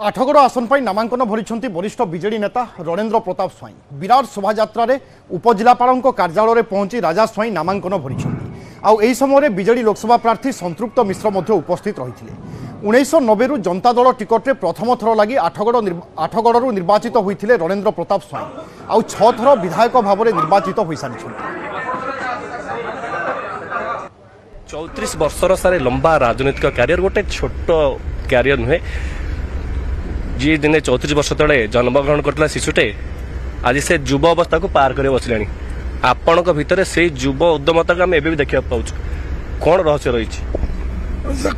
आठगड़ आसन पर नामांकन भरी वरिष्ठ विजेडी नेता रणेंद्र प्रताप स्वाई विराट शोभायात्रा उपजिलापाल कार्यालय पहुंची राजा स्वाई नामांकन भरी समय विजेडी लोकसभा प्रार्थी संतृप्त मिश्र उपस्थित रही 1990 जनता दल टिकट्रे प्रथम थर लगी आठगड़ निर्वाचित होते रणेंद्र प्रताप स्वाई आउ 6 थर विधायक भाव में निर्वाचित हो सारी 34 वर्षर सारे लंबा राजनीतिक क्यारियर गोटे छोट क्यारियर नुहे जी दिने 34 वर्ष तले जन्मग्रहण करता शिशुटे आज से युव अवस्था को पार कर बसले आपण भितर से युव उद्यमता को आम एवं देखा पाऊँ कौन रहस्य रही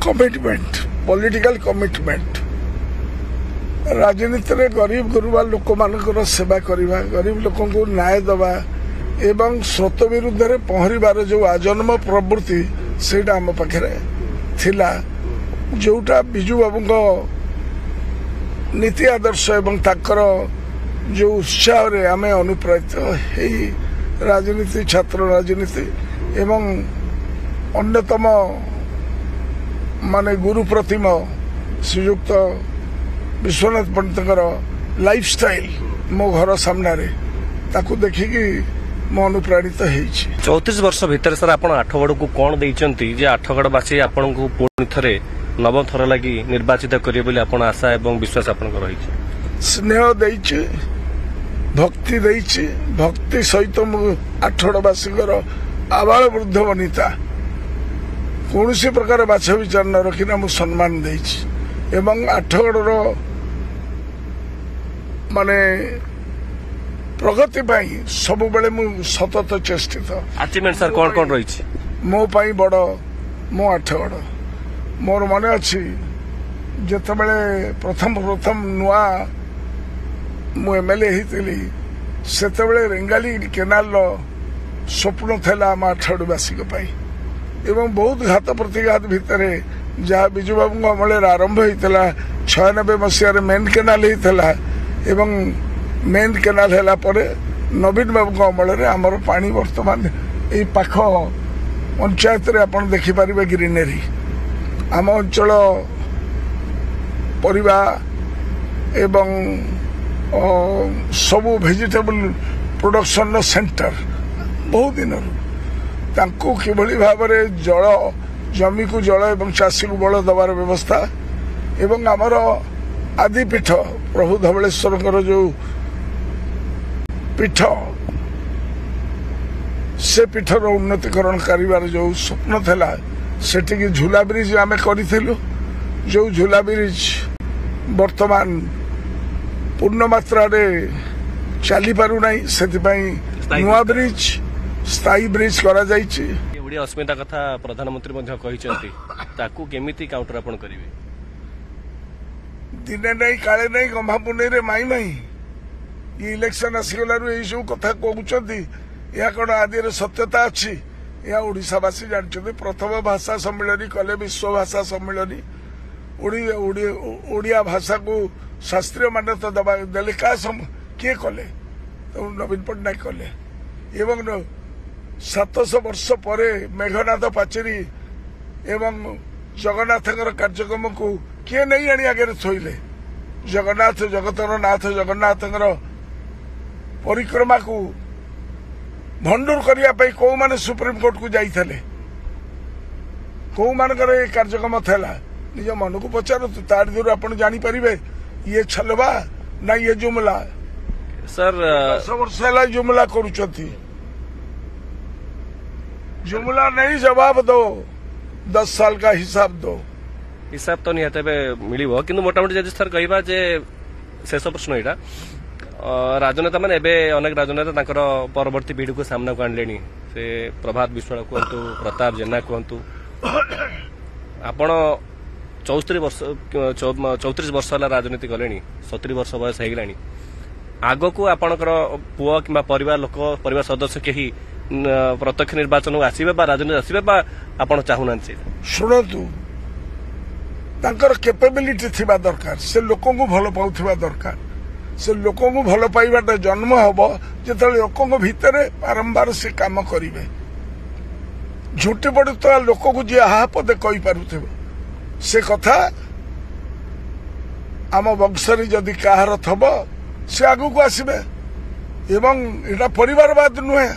कमिटमेंट पॉलिटिकल कमिटमेंट राजनीति में गरीब गुरुबा लोक मान सेवा करवा गरीब लोक को न्याय दवा एवं स्रोत विरुद्ध में पहरबार जो आजन्म प्रवृत्ति से आम पाखे थिला जोटा बिजू बाबू नीति आदर्श एवं ताकर जो उत्साह रे आमे अनुप्राणित हेई राजनीति छात्र राजनीति एवं अन्यतम माने गुरु प्रतिम श्रीयुक्त विश्वनाथ पंडित लाइफ स्टाइल मो घर सामने रे ताकू देखिकी मो अनुप्राणित हेइछि 34 वर्ष भीतर सर आपण आठगड़ को कोन दैचंती जे आठगड़वासी आपण को पुणी थरे नवम थर लगी निर्वाचित करिए बोली आपण आशा एवं विश्वास आपण को रही स्नेह दैछि भक्ति दैछि भक्ति सहित आठगड़वासी आबाल वृद्ध वनिता कौन सी प्रकार बाछा विचार न रखिना मु सम्मान दैछि एवं आठगड़ माने प्रगति पाई सब बेले मु सतत चेष्टित अचीवमेंट सर कौन कौन रही मो पाई बड़ मो आठगड़ मोर मन अच्छी जिते बड़े प्रथम नुआ मु एमएलए होती से रेंगाली केनाल स्वप्न था आम आठगड़वासी एवं बहुत घात प्रतिघात भितर जहाँ बिजू बाबू अमल आरंभ होता 96 मसीह मेन केनाल होता एवं मेन केनाल है नवीन बाबू अमल आमर पानी बर्तमान यही पाख पंचायत रे आपण देखिपारे ग्रीनरी आम अंचल परिवा एवं सबू वेजिटेबल प्रोडक्शन सेंटर बहुत दिन तांको किभली भाव में जल जमी को जल एवं चाषी को बल दबार व्यवस्था एवं आमर आदिपीठ प्रभु धवलेश्वर जो पीठ से पीठर उन्नतीकरण कर जो स्वप्न था सेठी झूला ब्रिज आम करूँ जो झूला ब्रिज वर्तमान पूर्ण मात्रा चली पारना से नुआ ब्रिज स्थायी ब्रिज करा अस्मिता कथा प्रधानमंत्री केमिति काउंटर आपण करिवे दिने नहीं काले नहीं गंभा पुणे माई माई ये इलेक्शन आसीगलु यही सब कथा कहते या कौन आदि सत्यता अच्छी या ओडिशावासी जानते प्रथम भाषा सम्मिलन कले विश्व भाषा सम्मिलन ओडिया भाषा को शास्त्रीय मान्यता दबा देले क्या किए कले तो नवीन पट्टनायक कले एवं 700 वर्ष पर मेघनाथ पाचेरी एवं जगन्नाथ कार्यक्रम को किए नहीं आनी आगे थोइले जगन्नाथ जगतर नाथ जगन्नाथ परिक्रमा को भंडूर करने कौ माने सुप्रीम कोर्ट को जाइए कौ मानकर कार्यक्रम था निज मन को पचार तार दूर आप जानीपारे ये छलवा ना ये जुमला सर 10 वर्ष है जुमला करुँच जुमला नहीं जवाब दो 10 साल का हिसाब दो हिसाब तो निहत मिल कि मोटामोटी जदि सर कहवा जे शेष प्रश्न यहाँ राजनेता मैंने अनेक राजनेता परवर्ती पीढ़ी को सामना को आणले से प्रभात विश्वास कहतु प्रताप जेना कहतु आपण 34 वर्ष है राजनीति कले 70 वर्ष बयस होगा आग को आपणकर पुआ कि परिवार सदस्य कहीं प्रत्यक्ष निर्वाचन को आसवे राजनीति आसवे आप चाहूना शुणु तांकर कैपेबिलिटी थिबा दरकार से लोकों को भल पाउथिबा दरकार से लोकों को भल पाइबाटा जन्म हम जो लोकों भितर बारंबार से काम करेंगे झुटी पड़ी तो लोक को जी आहा पदे कही पारुथिबो से कथा आम वंशरी जदि कहार थब से आगु को आसबे एवं एटा परिवारवाद नुहे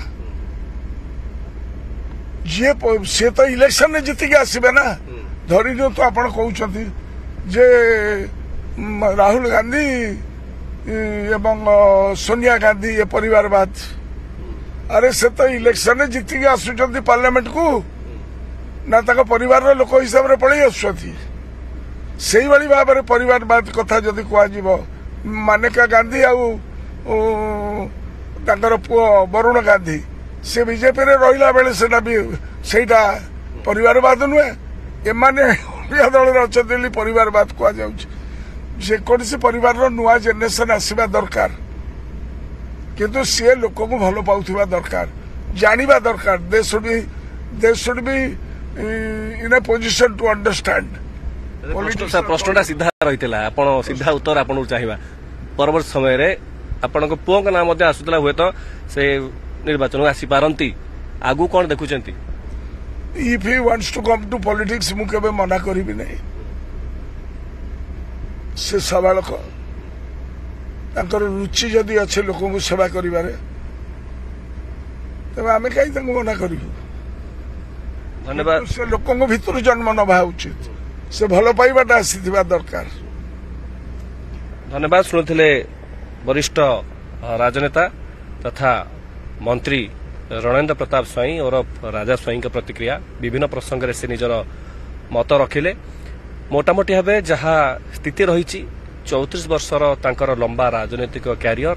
जे से तो इलेक्शन में जीतिक आसबे ना धरी दियो तो आपण कहउछंती जे राहुल गांधी एवं सोनिया गांधी ये परिवारवाद अरे से तो इलेक्शन में जीतिक आसुचंती पार्लियामेंट को ना तक परिवार लोक हिसाब से पड़े आसुचंती से भाव में परिवारवाद कथा जदि कह मानेका गांधी आर पुओ वरुण गांधी से बीजेपी रे रहिला बेले सेटा भी सेटा परिवारवाद नुहे एमाने ओडिया दल रे अछंती परिवारवाद कह जाउछ जे कोनसी परिवार रो नुआ जनरेशन आसीबा दरकार किंतु से लोक को भलो पाउथिबा दरकार जानिबा दरकार they should be in a position to understand प्रश्नटा सीधा रही आप सीधा उत्तर आपको चाहिए परवर्त समय आपण पुओ नाम आसूला हुए तो से निर्वाचन को आसी पारती आगु कौन देखुं if he wants to come to politics मु केबे मना करिबि नहीं से सवालक तांकर रुचि जदि अच्छे लोकों को सेवा करिबारे तबे आमे काई तांको मना करिबु धन्यवाद से लोकों को भीतर जन्म नबा उचित से भल पाइबाटा आसीथिबा दरकार धन्यवाद शुणुले वरिष्ठ राजनेता तथा मंत्री रणेन्द्र प्रताप स्वाई और राजा स्वाई का प्रतिक्रिया विभिन्न प्रसंग से निजर मत रखिले मोटामोटी भाव जहाँ स्थिति रही 34 वर्षर तांकर लंबा राजनैतिक क्यारियर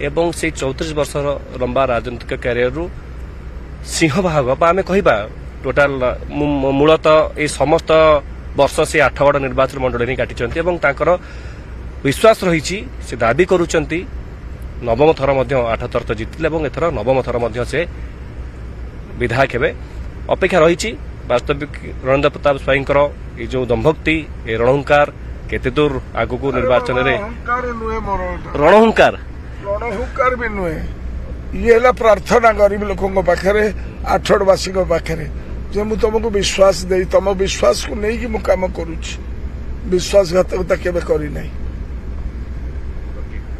एवं से 34 वर्षर लंबा राजनैतिक क्यारियर रु सिंहभाग आम कह टोटाल मूलतः ये समस्त वर्ष से 8गड़ निर्वाचन मंडल ही काटिचंती एवं तांकर विश्वास रही से दाबी करुचंती नवम थर 8 थर तो जीतिले एवं एथर नवम थर से विधायक हेबे अपेक्षा रही वास्तविक रणेन्द्र प्रताप स्वाई ये जो दंभक्ति ये रणहुंकार केते दूर आगु को निर्वाचन रे रणहुंकार भी नुहे ये है प्रार्थना गरीब लोकों पाखे आठगड़वासी पाखे जे मु तुमको विश्वास दे तुम विश्वास को नहीं कि मु काम करूची विश्वासघातकता केबे करी नहीं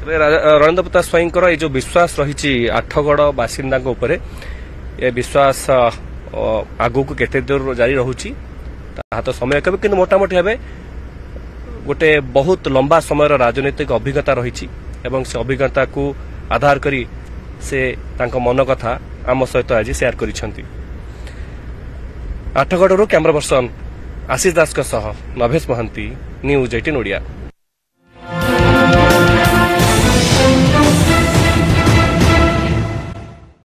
रणेन्द्र प्रताप स्वाई ये जो विश्वास रही 8गड़ बासिंदा उपरे ये विश्वास आगु को केते दूर जारी रहूची तो समय कबे कि मोटामोटी भाव गोटे बहुत लंबा समय राजनीतिक अभिज्ञता रही एवं से अभिज्ञता को आधार करी से तांको मन कथा आम सहित आज शेयर करिसेंती 8गड़ कैमरा पर्सन आशीष दास नभेश महांती न्यूज 18 ओडिया।